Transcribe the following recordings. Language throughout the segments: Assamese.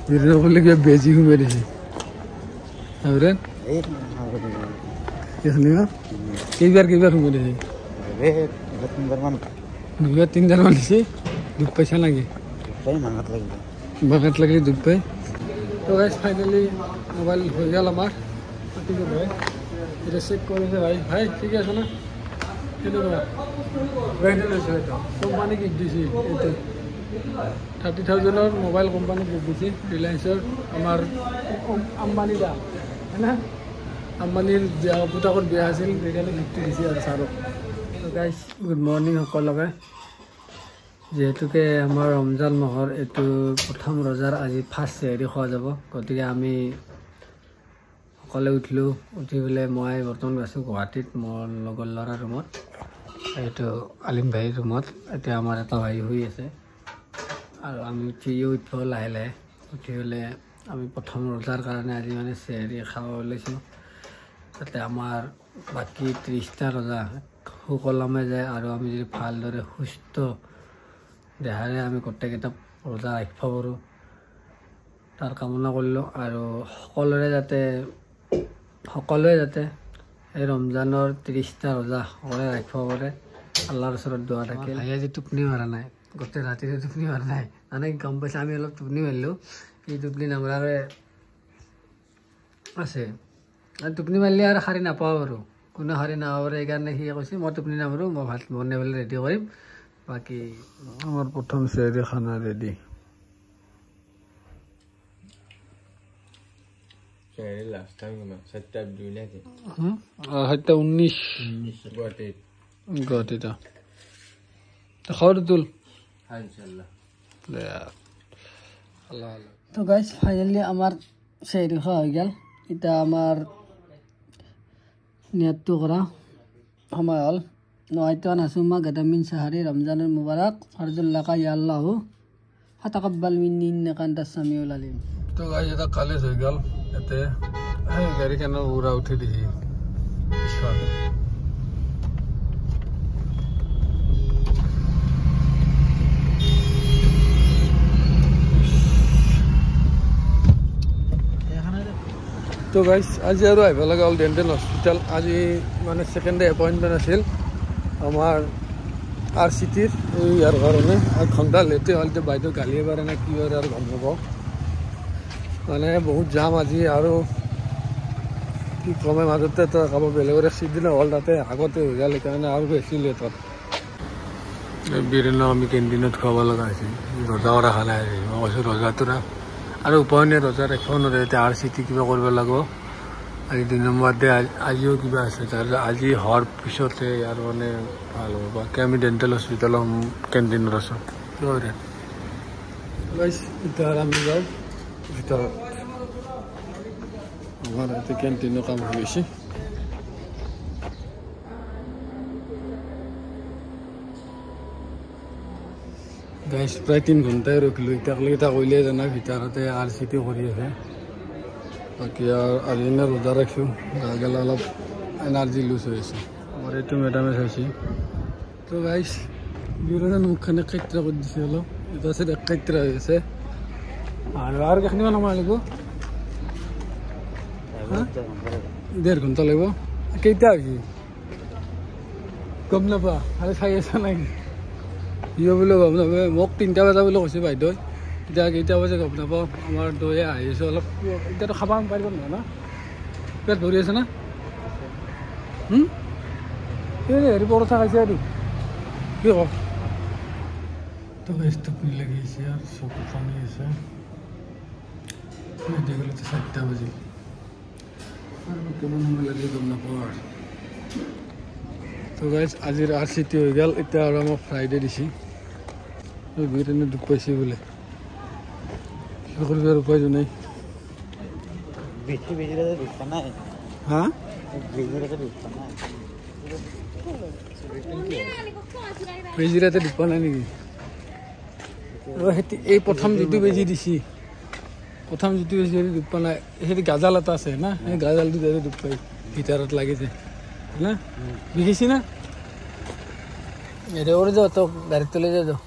বীৰেন বলে কি বেজি ঘুমে দিছে বীৰেন কেইবাৰ ঘুমে দিছে দুবাৰ তিনিবাৰ মান দিছে দুখ পাইছা নেকি বাগাত লাগিলে দুখ পাই তো গাইজ ফাইনেলি মোবাইল হৈ গ'ল আমাৰ এটা চেক কৰিছে ভাই ঠিক আছে না কেনেকুৱা কোম্পানী গিফ্ট দিছে এইটো 30,000 মোবাইল কোম্পানী গিফ্ট দিছে ৰিলায়েন্সৰ আমাৰ আম্বানী দা হয় না আম্বানীৰ পুতাকৰ বিয়া আছিল সেইকাৰণে গিফ্ট দিছে আৰু ছাৰক গাইজ গুড মৰ্ণিং সকলোকে যেহেতুকে আমাৰ ৰমজান মাহৰ এইটো প্ৰথম ৰজাৰ আজি ফাৰ্ষ্ট চেহৰি খোৱা যাব গতিকে আমি সকলোৱে উঠিলোঁ উঠি পেলাই মই বৰ্তমান আছোঁ গুৱাহাটীত মোৰ লগৰ ল'ৰাৰ ৰুমত এইটো আলিম ভাইৰ ৰুমত এতিয়া আমাৰ এটা ভাই শুই আছে আৰু আমি উঠিও উঠিব লাহে লাহে উঠি পেলাই আমি প্ৰথম ৰজাৰ কাৰণে আজি মানে চেহৰি খাব লৈছোঁ তাতে আমাৰ বাকী 30টা ৰজা সুকলমে যায় আৰু আমি যদি ভালদৰে সুস্থ দেহাৰে আমি গোটেইকেইটা ৰজা ৰাখিব পাৰোঁ তাৰ কামনা কৰিলোঁ আৰু সকলোৱে যাতে এই ৰমজানৰ 30টা ৰজা সকলোৱে ৰাখিব পাৰে আল্লাহৰ ওচৰত দোৱা থাকিল ভাই আজি টোপনি মাৰা নাই গোটেই ৰাতিৰে টোপনি মাৰা নাই মানে গম পাইছে আমি অলপ টোপনি মাৰিলোঁ এই টোপনি নামাৰাৰে আছে আৰু টোপনি মাৰিলে আৰু সাৰি নাপাওঁ আৰু কোনো সাৰি নাপাব পাৰে সেইকাৰণে সি কৈছে মই টোপনি নামাৰোঁ মই ভাত বনাই পেলাই ৰেডি কৰিম বাকী আমাৰ প্ৰথম চেহৰি খানা ৰেডি গুৱাহাটীত তুল তো গাইজ ফাইনেলি আমাৰ চেহৰি খোৱা হৈ গ'ল এতিয়া আমাৰ নিয়তটো কৰা সময় হ'ল নয়তো নাসুমা গাদামিন সাহারি রমজানুল মুবারক ফারজুল্লাকা ইয়া আল্লাহ ফাতাকাব্বাল মিন্নি ইন্নাকা আনতাস সামিউল আলিম তো গাইজ এটা কালেজ হৈ গ'ল এতে গাড়ী কেনে উৰা উঠি দিছি তো গাইজ আজি আৰু আহিব লগা হ'ল ডেণ্টেল হস্পিটেল আজি মানে ছেকেণ্ড ডে এপইণ্টমেণ্ট আছিল আমাৰ RCTৰ ইয়াৰ কাৰণে আৰু ঘণ্টা লেটে হ'ল যে বাইদেউ গালিয়ে পাৰে নে কি হয় আৰু গম নাপাওঁ মানে বহুত জাম আজি আৰু কি কমে মাজতে তো কাৰোবাৰ বেলেগৰ এক্সিডেণ্ট হ'ল তাতে আগতে হৈ গ'ল সেইকাৰণে আৰু বেছি লেট হ'ল বীৰেণক আমি কেণ্টিনত খুৱাব লগা হৈছিল ৰজাও ৰখা নাই মই কৈছোঁ ৰজাটো ৰাখ আৰু উপায়নে ৰজা ৰাখিব নোৱাৰে এতিয়া RCT কিবা কৰিব লাগিব আজি 2 নম্বৰতে আজিও কিবা আছে তাৰপিছত আজি হোৱাৰ পিছতে আৰু মানে ভাল হ'ব বাকী আমি ডেণ্টেল হস্পিটেলৰ কেণ্টিনত আছোঁ এতিয়া আমি যাওঁ ভিতৰত আমাৰ ইয়াতে কেণ্টিনৰ কাম হৈ গৈছে গাইজ প্ৰায় 3 ঘণ্টাই ৰখিলোঁ এতিয়া কৰিলে জানা ভিতৰতে RCT কৰি আছে বাকী আৰু আজি এনে ৰোজা ৰাখিছোঁ গা গেলা অলপ এনাৰ্জি লুজ হৈ আছে আমাৰ এইটো মেডামে চাইছে তো গাইজ বীৰেণে মুখখানে কাইট্ৰা কৰি দিছে অলপ এটা আছে কাইট্ৰা হৈ আছে আৰু কেইখনিমান সময় লাগিব 1.5 ঘণ্টা লাগিব কেইটা হৈছে গম নাপা আৰু চাই আছা নেকি ইয়ে বোলে গম নাপায় মোক 3টা বজা বুলি কৈছে বাইদেউ এতিয়া কেইটা বজা গম নাপাওঁ আমাৰ দৈয়ে আহিছোঁ অলপ এতিয়াতো খাব পাৰিব নহয় না পেট ভৰি আছে না হেৰি পৰঠা খাইছে আৰু কি কওঁ তো টোপনি লাগি আছে আৰু চকু কামি আছে মেডিকেলতে 4টা বাজিল আৰু কিমান সময় লাগিলে গম নাপাওঁ আৰু তো গাইজ আজিৰ RCT হৈ গ'ল এতিয়া আৰু আমাক ফ্ৰাইডে দিছে বীৰেণে দুখ পাইছে বোলে কি কৰিব আৰু উপায়টো নাই হা বেজিৰাতে দুখ পোৱা নাই নেকি এই প্ৰথম যিটো বেজি দিছে দুখ পোৱা নাই সেইটো গাজাল এটা আছে না সেই গাজালটো দুখ পাই ভিতৰত লাগিছে না বিকিছি না এটা কৰে যাও তো গাড়ি তুলে যাও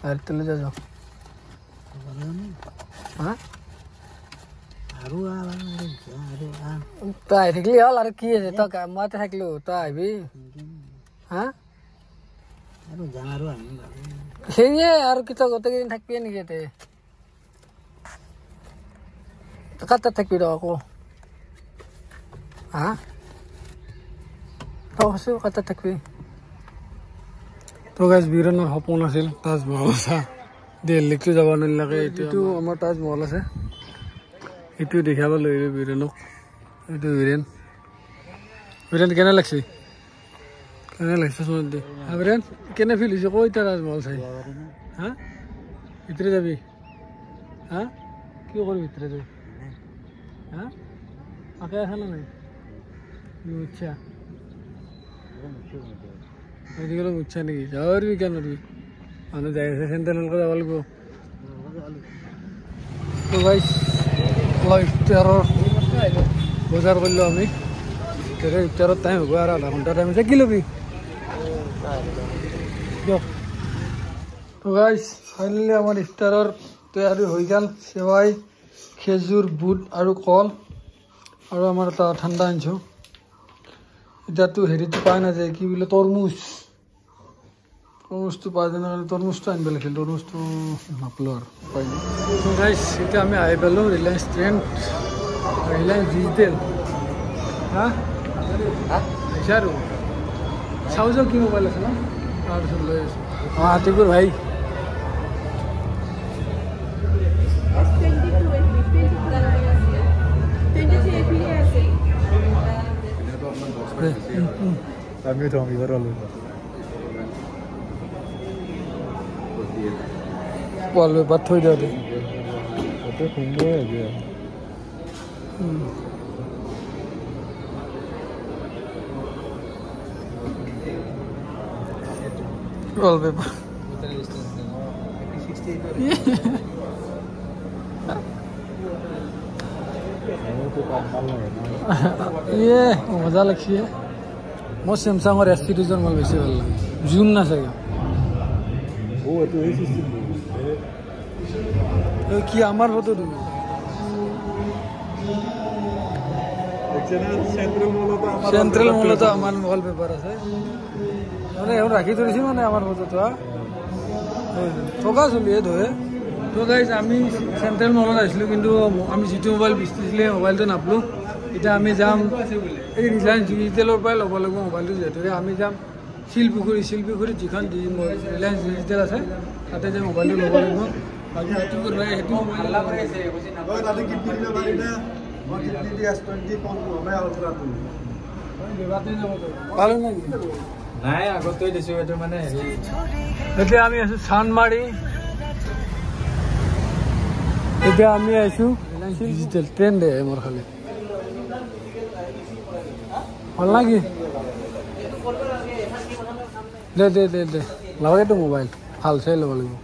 এয়াৰটেল যা যাওক হা আৰু তই আহি থাকিলি হ'ল আৰু কি আছে তই মইতে থাকিলো তই আহিবি হা আৰু যাম আৰু আহিম সেয়ে আৰু কি তই গোটেইকেইদিন থাকিবি নেকি ইয়াতে কাৰ তাত থাকিবি তই আকৌ হা তই কৈছো কাৰ তাত থাকিবি তো গাইজ বীৰেনৰ সপোন আছিল তাজমহল চা দিল্লীতো যাব নালাগে এইটো আমাৰ তাজমহল আছে এইটো দেখাব লৈ বীৰেনক এইটো বীৰেন কেনে লাগছে সোণত দি বীৰেন কেনে ফিল হৈছে কৈ এতিয়া তাজমহল চাই হা ভিতৰে যাবি হা কি কৰিবি ভিতৰে যাবি হা আকে আছে না নাই ইচ্ছা এদিকে ইচ্ছা নেকি যাব পাৰিবি কিয় নোৱাৰিবি মানুহ যাই আছে চেণ্ট্ৰেললৈকে যাব লাগিব ইফতাৰৰ বজাৰ কৰিলোঁ আমি ইফতাৰৰ টাইম হ'ব আৰু আধা ঘণ্টা টাইম আছে কি ল'বি দিয়ক তো গাইজ ফাইনেলি আমাৰ ইফতাৰৰ তৈয়াৰী হৈ গ'ল চেৱাই খেজুৰ বুট আৰু কল আৰু আমাৰ এটা ঠাণ্ডা আনিছোঁ এতিয়াতো হেৰিটো পাই নাযায় কি বোলে তৰমুজটো পাই যায় কাৰণে তৰমুজটো আনিব লাগিছিল তৰমুজটো নাপালোঁ আৰু পাই গাইজ এতিয়া আমি আহি পালোঁ ৰিলায়েন্স ট্ৰেণ্ড ৰিলায়েন্স ডিজিটেল হা আহিছে আৰু চাওঁ যাওঁ কি মোবাইল আছে ন তাৰপিছত লৈ আছোঁ অঁ আতিকুৰ ভাই আমি ৰঙিবৰ হ'লো ৱালপেপাৰ থৈ দিওঁ দে সুন্দৰ হৈছে ৱালপেপাৰ ইয়ে মজা লাগছে মোৰ চেমচাঙৰ S-Series মোৰ বেছি ভাল লাগে জুম না চাগে কি আমার ফটো দিব সেন্ট্রেল মলতো আমার ওয়ালপেপার আছে মানে এখন রাখি ধরেছি মানে আমার ফটোটা ঠকা চলিয়ে ধরে তো গাইজ আমি সেন্ট্রেল মলত আসলো কিন্তু আমি যেটো মোবাইল বিচাৰিছিলে মোবাইলটো নাপালোঁ এতিয়া আমি যাম এই ৰিলায়েন্স ডিজিটেলৰ পৰাই ল'ব লাগিব মোবাইলটো যিহেতুকে আমি যাম শিলপুখুৰীত যিখন ৰিলায়েন্স ডিজিটেল আছে তাতে যে মোবাইলটো ল'ব লাগিব বাকী সেইটো কৰিব সেইটো ভালো নেকি নাই আগতে দিছোঁ এইটো মানে এতিয়া আমি আছোঁ চানমাৰী এতিয়া আমি আহিছোঁ ৰিলায়েন্স ডিজিটেল ট্ৰেণ্ড দে মোৰ খালি ভাল লাগি দে দে দে দে লাগেতো মোবাইল ভাল চাই ল'ব লাগিব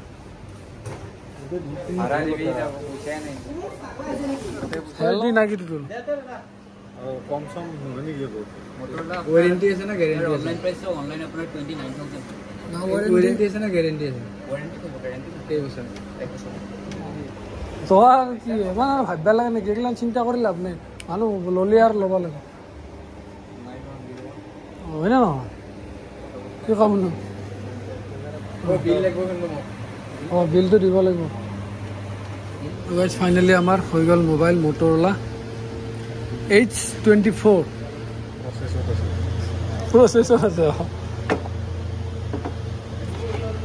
হেল্ডি নাকি তোৰ কম চম নেকি वारंटी আছে না গ্যারান্টি অনলাইন প্রাইসে অনলাইন আপনার 29000 না ওয়ারেন্টি আছে না গ্যারান্টি আছে ওয়ারেন্টি তো গ্যারান্টি কেই বছর তো আর কি এবার ভাববা লাগে নাকি এগুলো চিন্তা করে লাভ নেই মানুহ ললি আর ল'ব লাগে হয় না নহয় কি কাম ন বিল লাগবে কিন্তু অঁ বিলটো দিব লাগিব গাইজ ফাইনেলি আমাৰ হৈ গ'ল মোবাইল মটৰলা H24 প্ৰচেছৰ আছে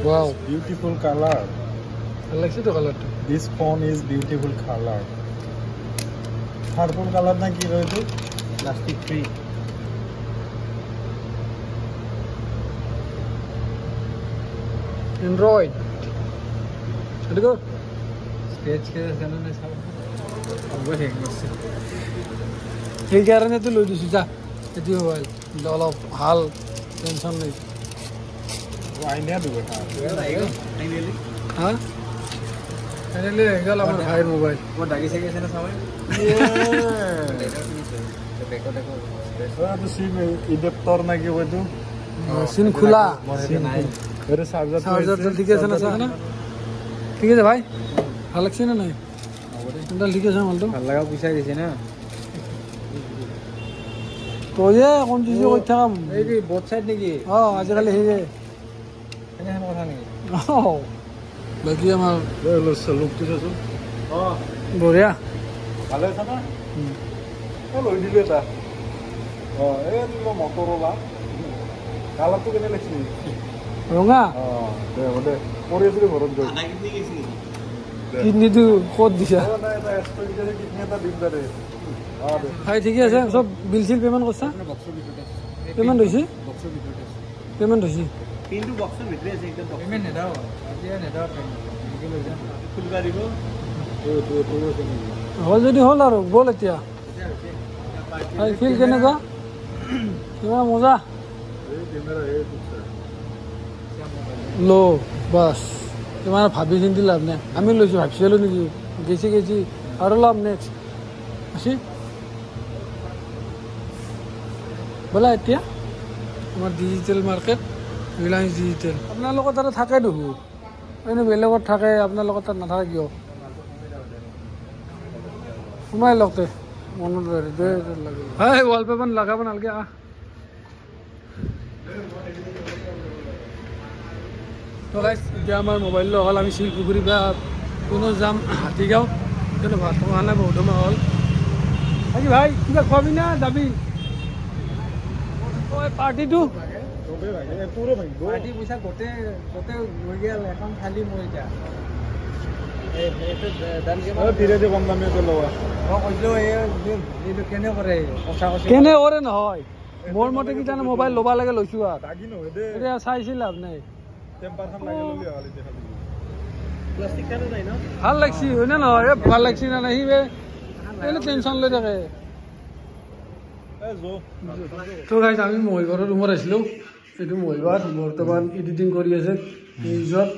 wow beautiful color ভাল লাগছে তো কালাৰটো this phone is beautiful color purple color na ki hoye to plastic free Android দেখো স্কেচ কে আছে না সব ওই হ্যাং করছে সেই কাৰণে তো লৈ দিছোঁ যা এইটো মোবাইল অলপ ভাল টেনশ্যন নাই aina dube ha ফাইনালি হা ফাইনেলি হৈ গ'ল আমাৰ ভাইৰ মোবাইল वो দাগি সে গেছে না সবাই দেখো দেখো to sim adapter na ki hoye to চিন খোলা mere charger চাৰ্জাৰ ঠিক আছে না চাহ না ঠিক আছে ভাই ভাল লাগছে না নাই ঠিক আছে মালটো ভাল লগা পইচা দিছে না তই যে কনফিউজ কৰি থাকাম এই কি বোথ সাইড নেকি আজিকালি সেই যে এনেহেন কথা নেকি বাকী আমাৰ লুকটো চাচোন বঢ়িয়া ভালে আছে না লৈ দিলো এটা এই মই মটৰলা কালাৰটো কেনে লাগিছে ৰঙা দে হ'ব দে কৰি আছিলো ঘৰত গৈ কিডনীটো ক'ত দিছা ভাই ঠিকে আছে চব বিল চিল পে'মেণ্ট কৰিছা পে'মেণ্ট হৈছে পে'মেণ্ট হৈছে কিন্তু বক্সৰ ভিতৰে আছে একদম পেমেণ্ট নেদাও আজি নেদাও ফুলবা দিব হ'ল যদি হ'ল আৰু ব'ল এতিয়া ভাই ফিল কেনেকুৱা কিমান মজা লো বাছ তোমাৰ ভাবি চিন্তি লাভ নাই আমি লৈছোঁ ভাবিছিলোঁ নেকি গেছি আৰু লাভ নেক্সট আছে ব'লা এতিয়া আমাৰ ডিজিটেল মাৰ্কেট ৰিলায়েন্স ডিজিটেল আপোনালোকৰ তাতে থাকে দেখোন এনেই বেলেগত থাকে আপোনালোকৰ তাত নাথাকে কিয় সোমাই লগতে মনত হয় ৱালপেপাৰ লগাব নালাগে তো গাইছ এতিয়া আমাৰ মোবাইল হ'ল আমি শিলপুখুৰী বা পুনৰ যাম হাতীগাঁও কিন্তু ভাত খোৱা নাই বহুত সময় হ'ল আজি ভাই কিবা খোৱাবি না যাবি পাৰ্টিটো পাৰ্টি পইচা গোটেই হৈ গ'ল এখন খালি মই এতিয়া কেনে কৰে নহয় মোৰ মতে কি জানে মোবাইল ল'ব লাগে লৈছোঁ আৰু এতিয়া চাইছিল লাভ নাই ভাল লাগছি হয় নে নহয় ভাল লাগছি না নাই সি এনে টেনশ্যন লৈ থাকে তো গাইছ আমি মহিঘৰৰ ৰুমত আছিলোঁ এইটো মহিবাৰ বৰ্তমান এডিটিং কৰি আছে নিউজত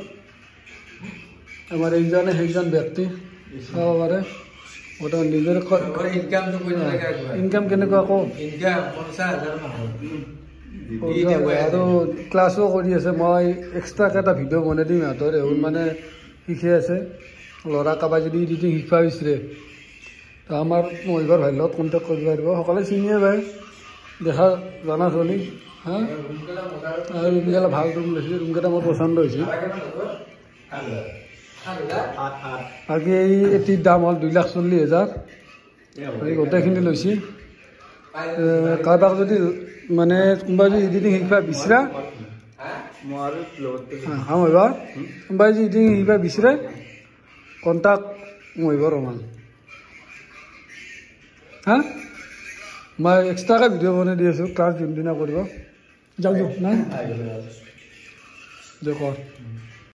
আমাৰ এইজনে সেইজন ব্যক্তি চাব পাৰে বৰ্তমান নিজৰ ইনকাম কেনেকুৱা কওঁ আৰু ক্লাছো কৰি আছে মই এক্সট্ৰাকৈ এটা ভিডিঅ' বনাই দিম সিহঁতৰ এওঁ মানে শিকি আছে ল'ৰা কাৰোবাৰ যদি এডিটিং শিকিব বিচাৰে তো আমাৰ মহিবাৰ ভাইৰ লগত কণ্টেক্ট কৰিব পাৰিব সকলোৱে চিনিয়ে পায় দেখা জনা চলি হা আৰু ৰুমকেইটা ভাল ৰুম লৈছে ৰুমকেইটা মোৰ পচন্দ হৈছে বাকী এই এটিৰ দাম হ'ল 2,40,000 এই গোটেইখিনি লৈছে কাৰোবাক যদি মানে কোনোবাই যদি এডিটিং শিকিব বিচাৰা মহিবাৰ কোনোবাই যদি এডিটিং শিকিব বিচাৰে কণ্টেক্ট মহিবাৰ ৰমান হা মই এক্সট্ৰাকৈ ভিডিঅ' বনাই দি আছোঁ ক্লাছ যোনদিনা কৰিব যাওঁ নাই কৰ